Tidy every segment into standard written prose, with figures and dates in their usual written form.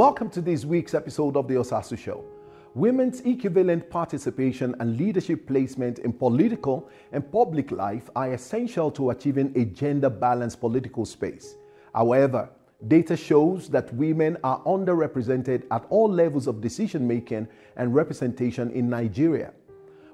Welcome to this week's episode of the Osasu Show. Women's equivalent participation and leadership placement in political and public life are essential to achieving a gender-balanced political space. However, data shows that women are underrepresented at all levels of decision-making and representation in Nigeria.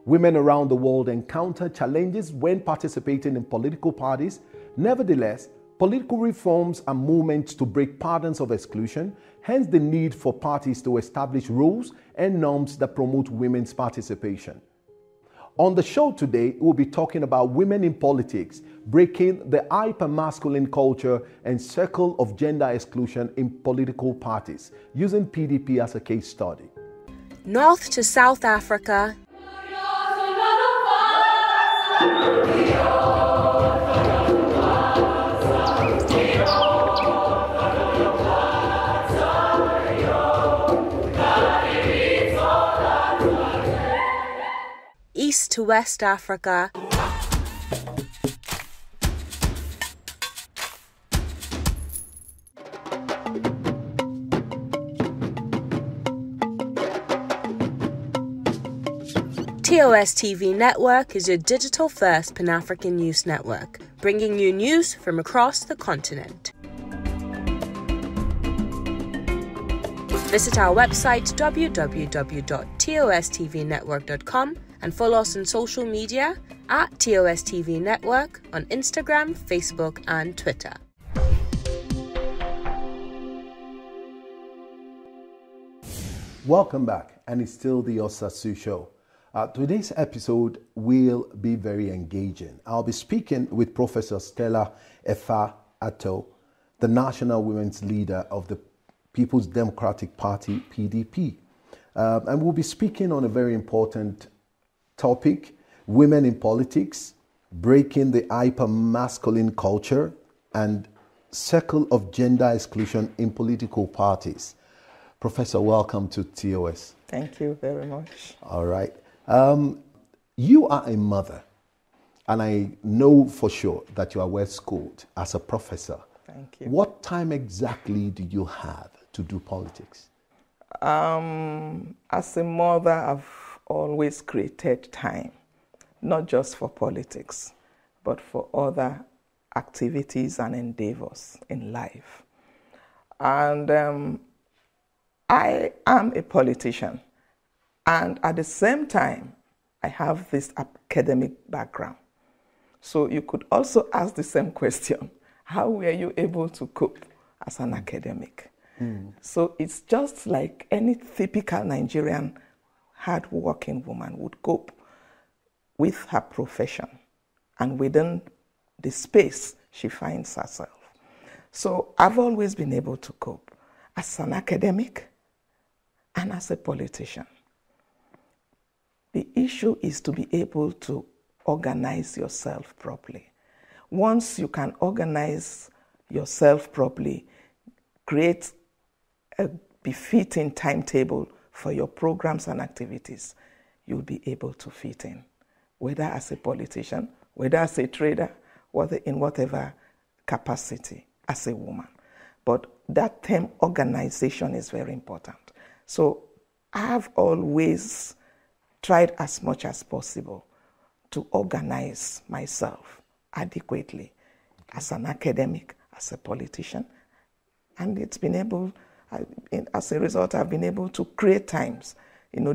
Women around the world encounter challenges when participating in political parties. Nevertheless, political reforms are movements to break patterns of exclusion, hence the need for parties to establish rules and norms that promote women's participation. On the show today, we'll be talking about women in politics, breaking the hyper-masculine culture and circle of gender exclusion in political parties, using PDP as a case study. North to South Africa, East to West Africa, TOS TV Network is your digital-first Pan-African news network, bringing you news from across the continent. Visit our website www.tostvnetwork.com and follow us on social media at TOS TV Network on Instagram, Facebook, and Twitter. Welcome back, and it's still the Osasu Show. Today's episode will be very engaging. I'll be speaking with Professor Stella Efa Atto, the National Women's Leader of the People's Democratic Party, PDP. And we'll be speaking on a very important topic, women in politics, breaking the hyper-masculine culture and circle of gender exclusion in political parties. Professor, welcome to TOS. Thank you very much. All right. You are a mother, and I know for sure that you are well schooled as a professor. Thank you. What time exactly do you have to do politics? As a mother, I've always created time, not just for politics, but for other activities and endeavors in life. And I am a politician. And at the same time, I have this academic background. So you could also ask the same question. How were you able to cope as an academic? So it's just like any typical Nigerian hard-working woman would cope with her profession and within the space she finds herself. So I've always been able to cope as an academic and as a politician. The issue is to be able to organize yourself properly. Once you can organize yourself properly, create a befitting timetable for your programs and activities, you'll be able to fit in, whether as a politician, whether as a trader, whether in whatever capacity as a woman. But that term organization is very important. So I've always tried as much as possible to organize myself adequately as an academic, as a politician. And it's been able, as a result, I've been able to create times,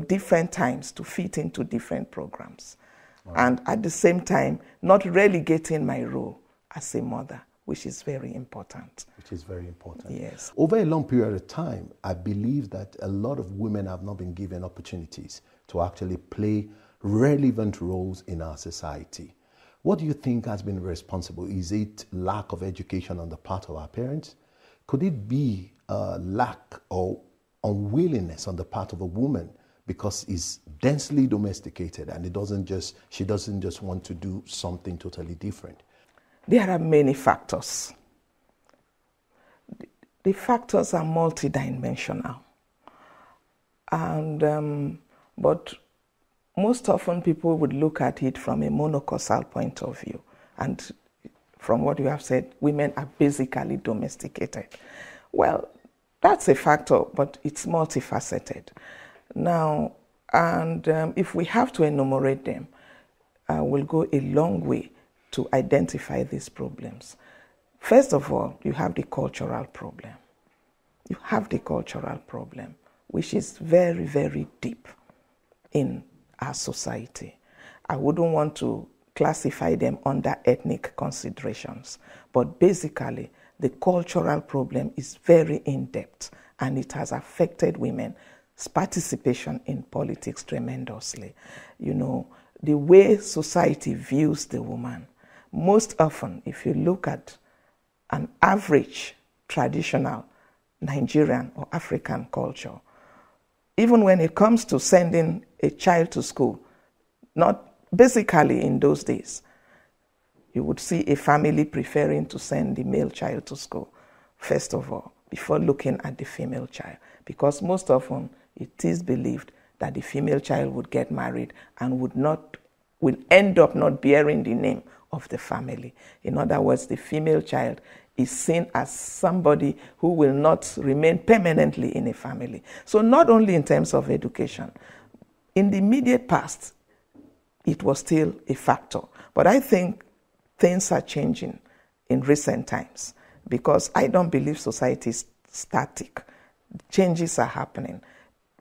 different times to fit into different programs. Wow. And at the same time, not relegating my role as a mother, which is very important. Which is very important. Yes. Over a long period of time, I believe that a lot of women have not been given opportunities to actually play relevant roles in our society. What do you think has been responsible? Is it lack of education on the part of our parents? Could it be lack or unwillingness on the part of a woman because it's densely domesticated and she doesn't just want to do something totally different? There are many factors. The factors are multidimensional. But most often people would look at it from a monocausal point of view. And from what you have said, women are basically domesticated. Well, That's a factor, but it's multifaceted. Now, and if we have to enumerate them, we'll go a long way to identify these problems. First of all, you have the cultural problem. You have the cultural problem, which is very, very deep in our society. I wouldn't want to classify them under ethnic considerations, but basically, the cultural problem is very in-depth, and it has affected women's participation in politics tremendously. You know, the way society views the woman, most often, if you look at an average traditional Nigerian or African culture, even when it comes to sending a child to school, not basically in those days, you would see a family preferring to send the male child to school, first of all, before looking at the female child, because most often it is believed that the female child would get married and will end up not bearing the name of the family. In other words, the female child is seen as somebody who will not remain permanently in a family. So not only in terms of education, in the immediate past, it was still a factor. But I think things are changing in recent times because I don't believe society is static. Changes are happening,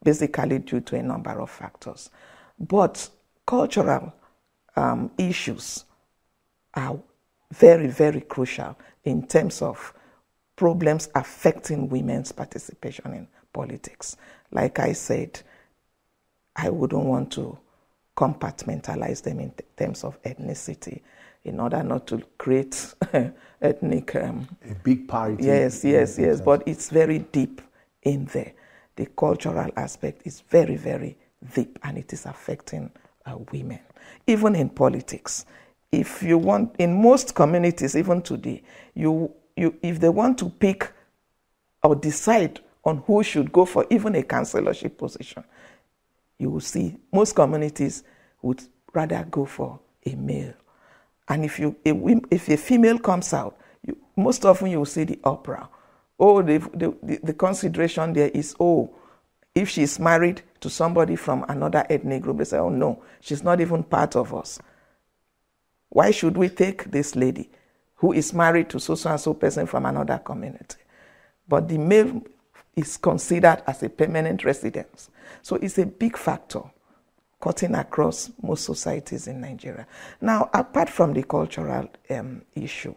basically due to a number of factors. But cultural issues are very, very crucial in terms of problems affecting women's participation in politics. Like I said, I wouldn't want to compartmentalize them in terms of ethnicity in order not to create ethnic... a big parity. Yes, but it's very deep in there. The cultural aspect is very, very deep, and it is affecting women. Even in politics, if you want, in most communities, even today, if they want to pick or decide on who should go for even a councillorship position, you will see most communities would rather go for a male. And if a female comes out, most often you will see the uproar. Oh, the consideration there is, oh, if she's married to somebody from another ethnic group, they say, oh no, she's not even part of us. Why should we take this lady who is married to so-and-so person from another community? But the male is considered as a permanent resident. So it's a big factor cutting across most societies in Nigeria. Now, apart from the cultural issue,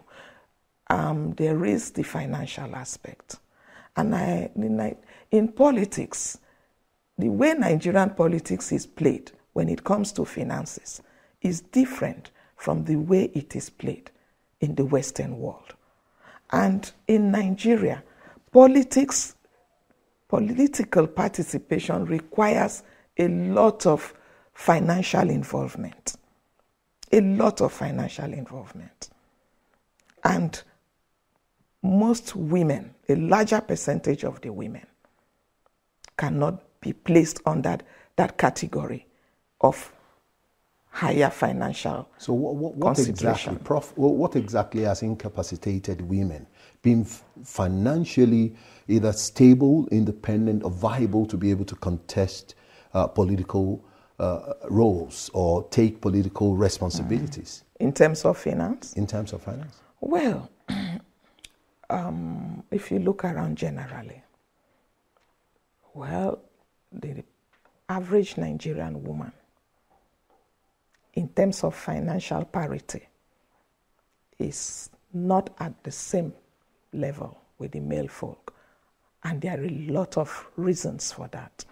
there is the financial aspect. And in politics, the way Nigerian politics is played when it comes to finances is different from the way it is played in the Western world. And in Nigeria, political participation requires a lot of financial involvement. A lot of financial involvement. And most women, a larger percentage of the women, cannot be placed under that category of higher financial So what exactly, Prof, what exactly has incapacitated women being financially either stable, independent, or viable to be able to contest political roles or take political responsibilities? In terms of finance? In terms of finance? Well, if you look around generally, well, the average Nigerian woman, in terms of financial parity, is not at the same level with the male folk. And there are a lot of reasons for that.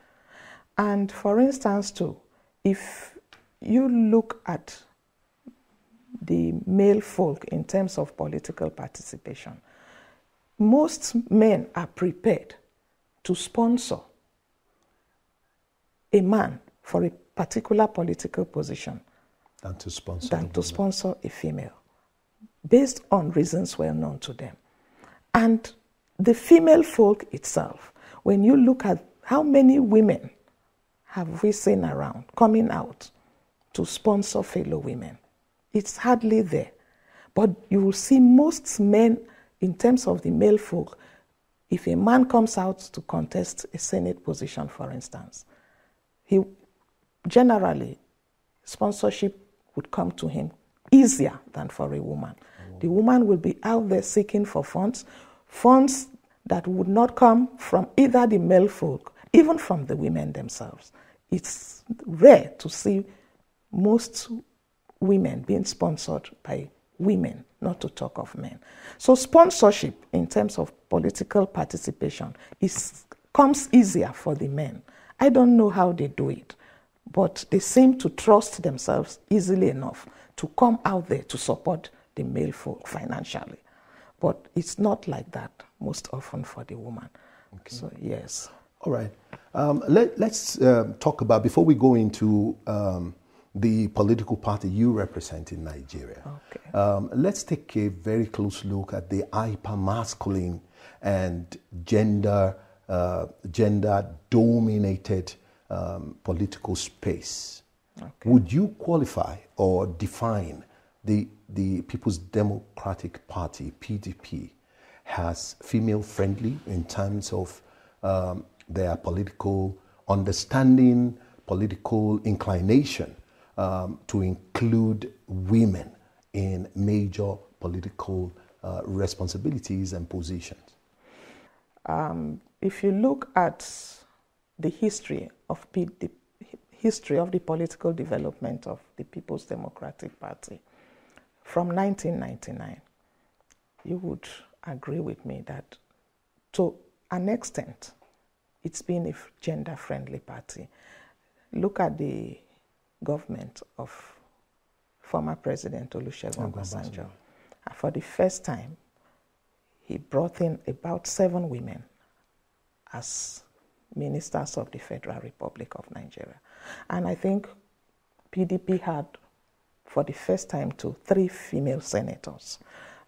And for instance, too, if you look at the male folk in terms of political participation, most men are prepared to sponsor a man for a particular political position than to sponsor a female, based on reasons well known to them. And the female folk itself, when you look at how many women have we seen around coming out to sponsor fellow women, it's hardly there. But you will see most men, in terms of the male folk, If a man comes out to contest a Senate position, for instance, he generally, sponsorship would come to him easier than for a woman. The woman will be out there seeking for funds that would not come from either the male folk, even from the women themselves. It's rare to see most women being sponsored by women, not to talk of men. So sponsorship in terms of political participation comes easier for the men. I don't know how they do it, but they seem to trust themselves easily enough to come out there to support the male folk financially. But it's not like that most often for the woman. Okay. So, yes. All right. Let's talk about, before we go into the political party you represent in Nigeria, okay. Let's take a very close look at the hyper-masculine and gender-dominated political space. Okay. Would you qualify or define the People's Democratic Party, PDP, as female-friendly in terms of their political understanding, political inclination to include women in major political responsibilities and positions? If you look at the history of the political development of the People's Democratic Party, from 1999, you would agree with me that to an extent, it's been a gender-friendly party. Look at the government of former President Olusegun Obasanjo. For the first time, he brought in about 7 women as ministers of the Federal Republic of Nigeria. And I think PDP had, for the first time, 3 female senators.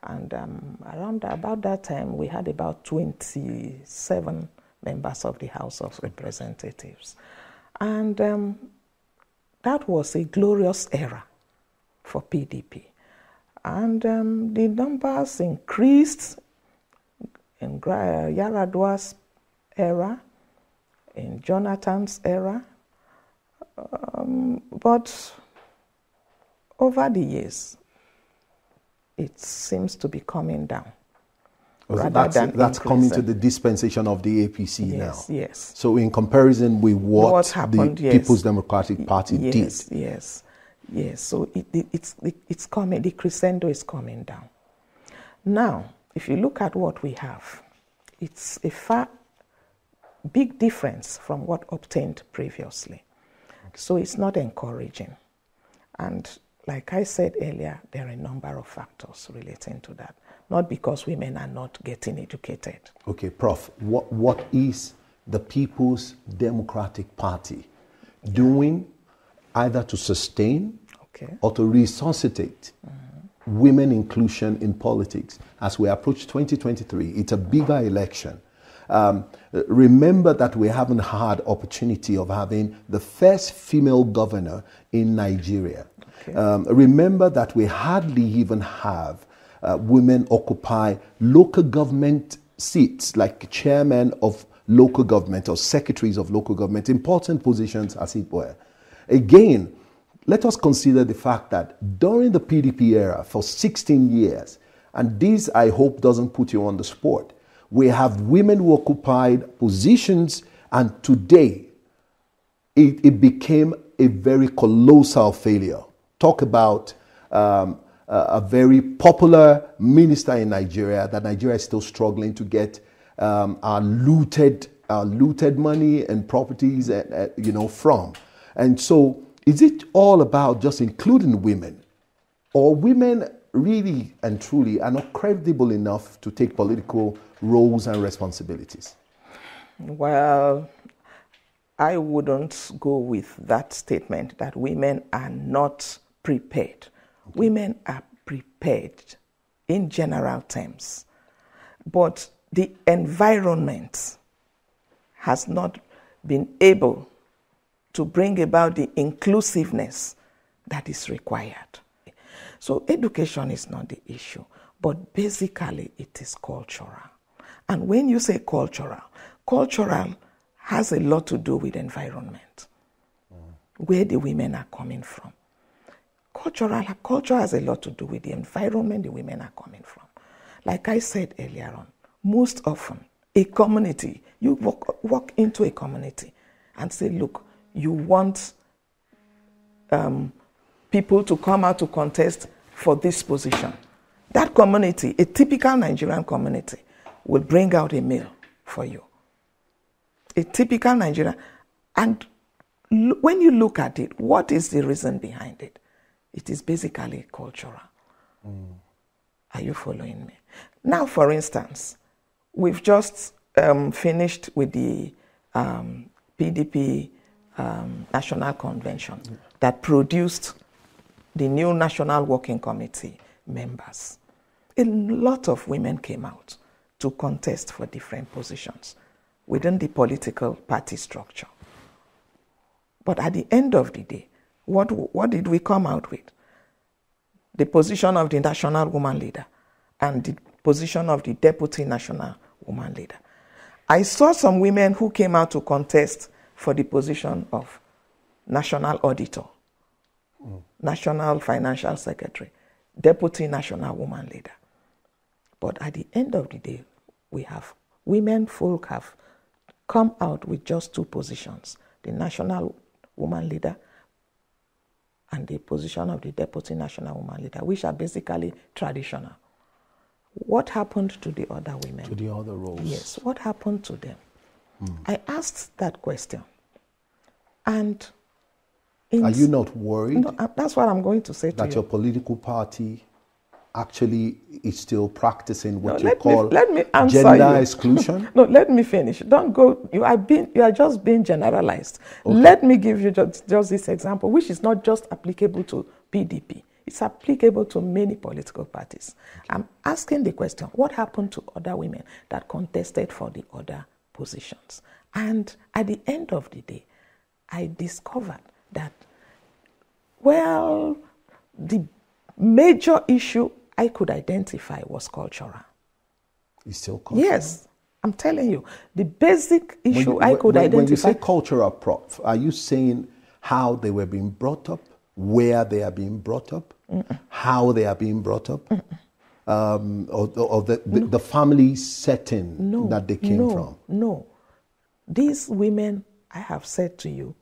And about that time, we had about 27 members of the House of Representatives. And that was a glorious era for PDP. And the numbers increased in Yar'Adua's era, in Jonathan's era, but over the years, it seems to be coming down. That's coming to the dispensation of the APC now. Yes, yes. So in comparison with what happened, the People's Democratic Party did. Yes. So it's coming, the crescendo is coming down. Now, if you look at what we have, it's a far big difference from what obtained previously. So it's not encouraging. And like I said earlier, there are a number of factors relating to that. Not because women are not getting educated. Okay, Prof, what is the People's Democratic Party doing either to sustain or to resuscitate women inclusion in politics as we approach 2023? It's a bigger election. Remember that we haven't had opportunity of having the first female governor in Nigeria. Okay. Remember that we hardly even have women occupy local government seats, like chairmen of local government or secretaries of local government, important positions as it were. Again, let us consider the fact that during the PDP era for 16 years, and this I hope doesn't put you on the spot, we have women who occupied positions, and today it became a very colossal failure. Talk about a very popular minister in Nigeria that Nigeria is still struggling to get our looted money and properties from. And so is it all about just including women, or women really and truly are not credible enough to take political roles and responsibilities? Well, I wouldn't go with that statement that women are not prepared. Okay. Women are prepared in general terms, but the environment has not been able to bring about the inclusiveness that is required. So education is not the issue, but basically it is cultural. And when you say cultural has a lot to do with environment, where the women are coming from. Culture has a lot to do with the environment the women are coming from. Like I said earlier on, most often, a community, you walk into a community and say, look, you want people to come out to contest for this position. That community, a typical Nigerian community, will bring out a male for you. A typical Nigerian. And when you look at it, what is the reason behind it? It is basically cultural. Are you following me? Now, for instance, we've just finished with the PDP National Convention that produced the new National Working Committee members. A lot of women came out to contest for different positions within the political party structure. But at the end of the day, what did we come out with? The position of the national woman leader and the position of the deputy national woman leader. I saw some women who came out to contest for the position of national auditor, national financial secretary, deputy national woman leader. But at the end of the day, women folk have come out with just two positions, the national woman leader and the position of the deputy national woman leader, which are basically traditional. What happened to the other women? To the other roles. Yes, what happened to them? I asked that question. And are you not worried? No, that's what I'm going to say to you. That your political party actually is still practicing what you call gender exclusion? No, let me finish. Don't go. You are just being generalized. Okay. Let me give you just this example, which is not just applicable to PDP. It's applicable to many political parties. Okay. I'm asking the question, what happened to other women that contested for the other positions? And at the end of the day, I discovered that, well, the major issue I could identify was cultural. It's still cultural? Yes, I'm telling you. The basic issue I could identify. When you say cultural, Prof, are you saying how they were being brought up, where they are being brought up, how they are being brought up, or the family setting that they came from? No. These women, I have said to you,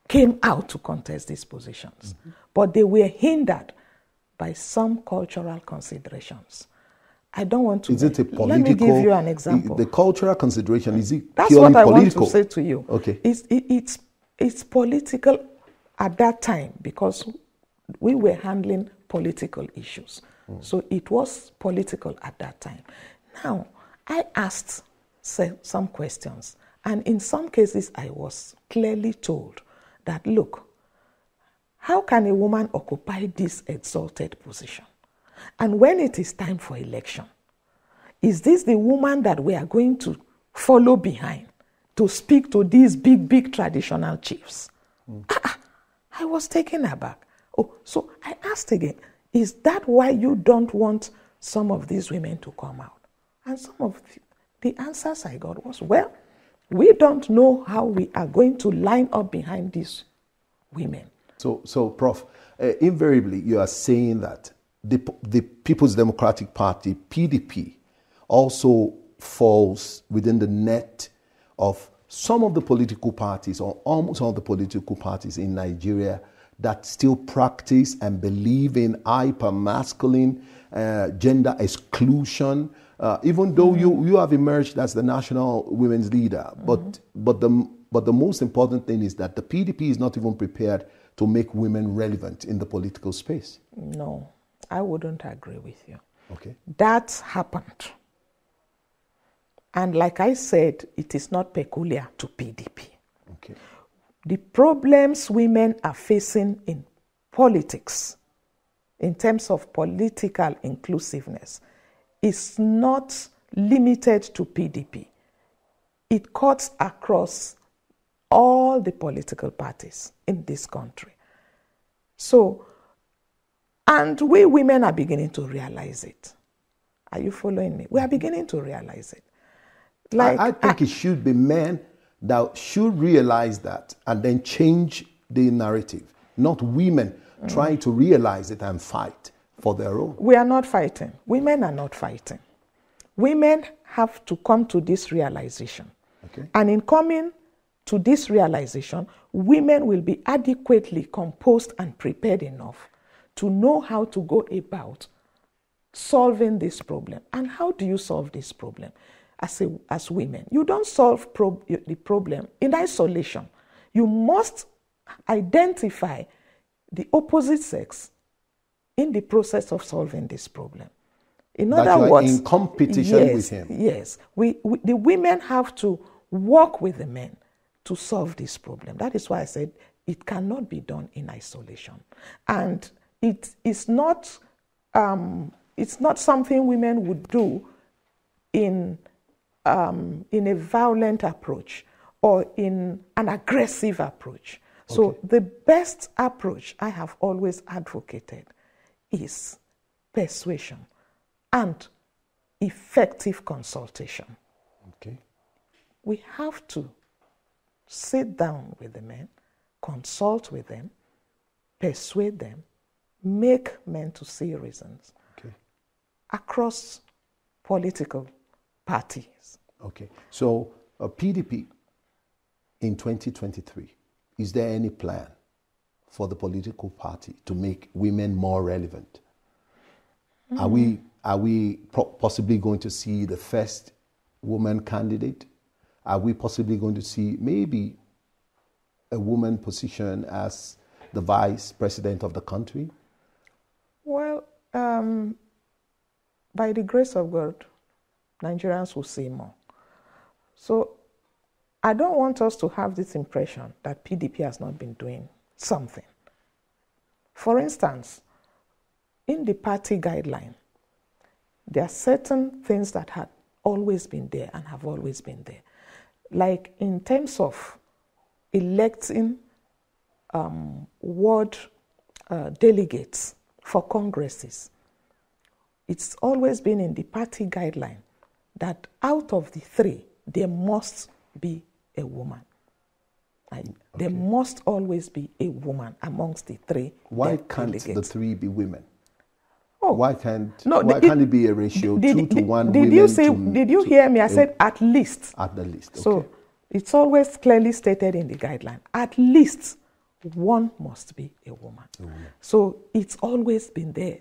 came out to contest these positions, but they were hindered by some cultural considerations. I don't want to... Is it a political... Let me give you an example. The cultural consideration, is it That's purely what I political? want to say to you. Okay. It's political at that time because we were handling political issues. So it was political at that time. Now, I asked some questions, and in some cases I was clearly told that, look, how can a woman occupy this exalted position? And when it is time for election, is this the woman that we are going to follow behind to speak to these big traditional chiefs? I was taken aback. Oh, so I asked again, is that why you don't want some of these women to come out? And some of the answers I got was, well, we don't know how we are going to line up behind these women. So Prof, invariably you are saying that the People's Democratic Party, PDP, also falls within the net of some of the political parties, or almost all the political parties in Nigeria, that still practice and believe in hyper-masculine gender exclusion, even though you have emerged as the national women's leader. But the most important thing is that the PDP is not even prepared to make women relevant in the political space. No, I wouldn't agree with you. Okay. That happened. And like I said, it is not peculiar to PDP. Okay. The problems women are facing in politics, in terms of political inclusiveness, is not limited to PDP. It cuts across all the political parties in this country. So, and we women are beginning to realize it. Are you following me? We are beginning to realize it. I think it should be men that should realize that and then change the narrative, not women trying to realize it and fight for their own. We are not fighting. Women are not fighting. Women have to come to this realization. Okay. And in coming to this realization, women will be adequately composed and prepared enough to know how to go about solving this problem. And how do you solve this problem as women? You don't solve the problem in isolation. You must identify the opposite sex in the process of solving this problem. In other words, in competition with him. Yes. The women have to work with the men to solve this problem. That is why I said it cannot be done in isolation. And it's not something women would do in a violent approach or in an aggressive approach. Okay. So the best approach I have always advocated is persuasion and effective consultation. Okay. We have to sit down with the men, consult with them, persuade them, make men to see reasons across political parties. Okay. So PDP in 2023, is there any plan for the political party to make women more relevant? Are we possibly going to see the first woman candidate? Are we possibly going to see maybe a woman position as the vice president of the country? Well, by the grace of God, Nigerians will see more. So I don't want us to have this impression that PDP has not been doing something. For instance, in the party guideline, there are certain things that had always been there and have always been there. Like in terms of electing ward delegates for congresses, it's always been in the party guideline that out of the three, there must be a woman. There must always be a woman amongst the three. Why can't the three be women? Oh, why can't it be a ratio 2 to 1 did women you say? to, did you hear me? I said at least. At the least. Okay. So it's always clearly stated in the guideline. At least one must be a woman. So it's always been there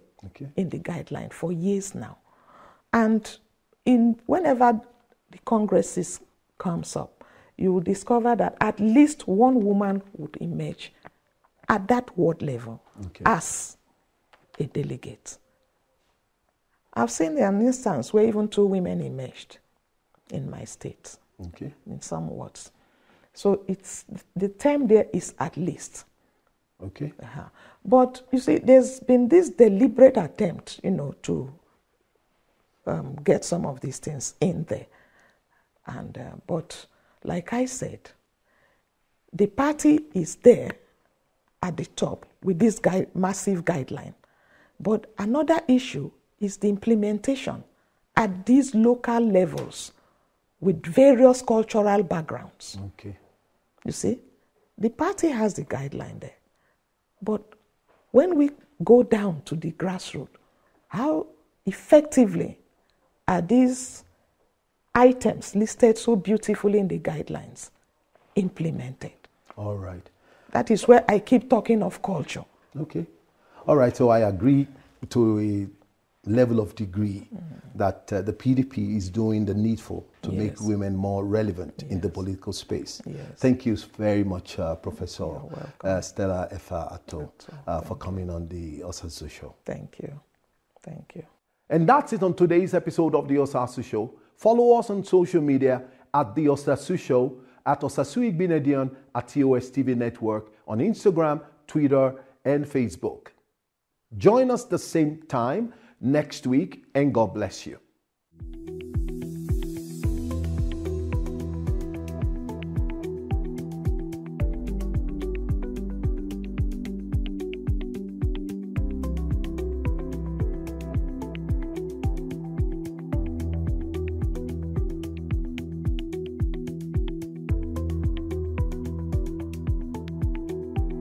in the guideline for years now. And whenever the congresses comes up, you will discover that at least one woman would emerge at that ward level as a delegate. I've seen an instance where even 2 women emerged in my state, in some wards. So the term there is at least. Okay. But you see, there's been this deliberate attempt, to get some of these things in there. And but like I said, the party is there at the top with this massive guideline. But another issue is the implementation at these local levels with various cultural backgrounds. Okay. You see, the party has the guideline there. But when we go down to the grassroots, how effectively are these items listed so beautifully in the guidelines implemented? All right. That is where I keep talking of culture. Okay. All right. So I agree to a level of degree that the PDP is doing the needful to make women more relevant in the political space. Thank you very much, Professor Stella Efa Atto, for coming on the Osasu Show. Thank you. Thank you. And that's it on today's episode of the Osasu Show. Follow us on social media at the Osasu Show, at Osasu Igbinedion, at DSTV Network, on Instagram, Twitter, and Facebook. Join us the same time next week, and God bless you.